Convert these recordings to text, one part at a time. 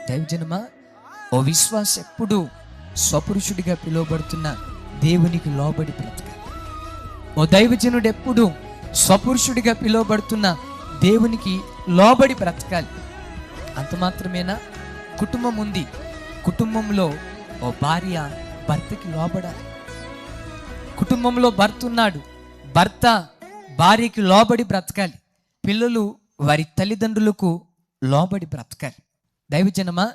దైవజనమా, ఓ విశ్వాస ఎప్పుడు స్వపురుషుడిగా పిలువబడుతున్న దేవునికి లోబడి బ్రతకాలి. ఓ దైవజనుడు ఎప్పుడు స్వపురుషుడిగా పిలువబడుతున్న దేవునికి లోబడి బ్రతకాలి. అంత మాత్రమేనా? కుటుంబం ఉంది, కుటుంబంలో ఓ భార్య భర్తకి లోబడాలి. కుటుంబంలో భర్త ఉన్నాడు, భర్త భార్యకి లోబడి బ్రతకాలి. పిల్లలు వారి తల్లిదండ్రులకు లోబడి బ్రతకాలి. దైవజనమా,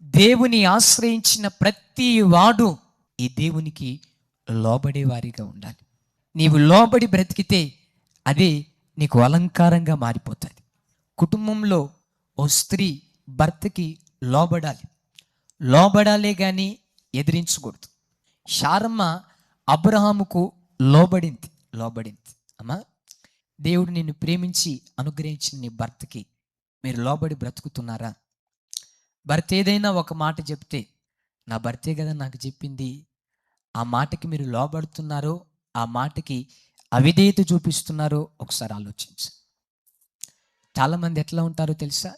దేవుని ఆశ్రయించిన ప్రతి వాడు ఈ దేవునికి లోబడే వారిగా ఉండాలి. నీవు లోబడి బ్రతికితే అదే నీకు అలంకారంగా మారిపోతుంది. కుటుంబంలో ఓ స్త్రీ భర్తకి లోబడాలి, లోబడాలే కానీ ఎదిరించకూడదు. శారమ్మ అబ్రహాముకు లోబడింది. అమ్మా, దేవుడు నిన్ను ప్రేమించి అనుగ్రహించిన నీ భర్తకి మీరు లోబడి బ్రతుకుతున్నారా? భర్త ఏదైనా ఒక మాట చెప్తే, నా భర్తే కదా నాకు చెప్పింది, ఆ మాటకి మీరు లోబడుతున్నారో, ఆ మాటకి అవిధేయత చూపిస్తున్నారో ఒకసారి ఆలోచించు. చాలామంది ఎట్లా ఉంటారో తెలుసా?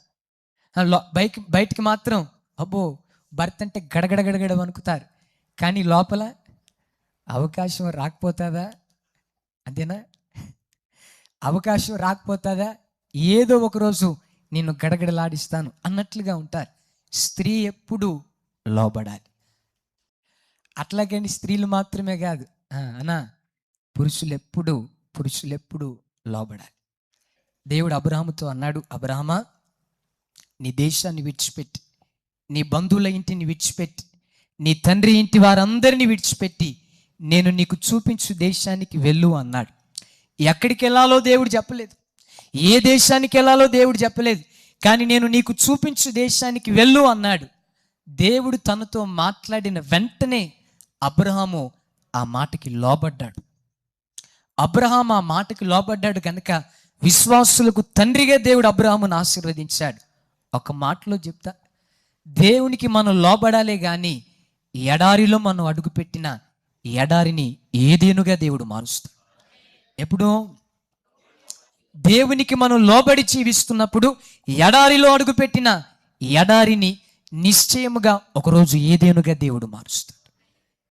బయటికి మాత్రం అబ్బో భర్త అంటే గడగడ గడగడ వణుకుతారు, కానీ లోపల అవకాశం రాకపోతుందా? అంతేనా? అవకాశం రాకపోతుందా? ఏదో ఒకరోజు నిన్ను గడగడలాడిస్తాను అన్నట్లుగా ఉంటారు. స్త్రీ ఎప్పుడు లోబడాలి. అట్లాగని స్త్రీలు మాత్రమే కాదు అన్నా, పురుషులెప్పుడు లోబడాలి. దేవుడు అబ్రహాముతో అన్నాడు, అబ్రహామా, నీ దేశాన్ని విడిచిపెట్టి, నీ బంధువుల ఇంటిని విడిచిపెట్టి, నీ తండ్రి ఇంటి వారందరినీ విడిచిపెట్టి నేను నీకు చూపించు దేశానికి వెళ్ళు అన్నాడు. ఎక్కడికి వెళ్ళాలో దేవుడు చెప్పలేదు, ఏ దేశానికి వెళ్ళాలో దేవుడు చెప్పలేదు, కానీ నేను నీకు చూపించు దేశానికి వెళ్ళు అన్నాడు. దేవుడు తనతో మాట్లాడిన వెంటనే అబ్రహాము ఆ మాటకి లోబడ్డాడు. అబ్రహాము ఆ మాటకి లోబడ్డాడు కనుక విశ్వాసులకు తండ్రిగా దేవుడు అబ్రహామును ఆశీర్వదించాడు. ఒక మాటలో చెప్తా, దేవునికి మనం లోబడాలే కానీ ఎడారిలో మనం అడుగుపెట్టిన ఎడారిని ఏదేనుగా దేవుడు మారుస్తాడు. ఎప్పుడు దేవునికి మనం లోబడి జీవిస్తున్నప్పుడు ఎడారిలో అడుగుపెట్టిన ఎడారిని నిశ్చయముగా ఒకరోజు ఏదేనుగా దేవుడు మారుస్తాడు.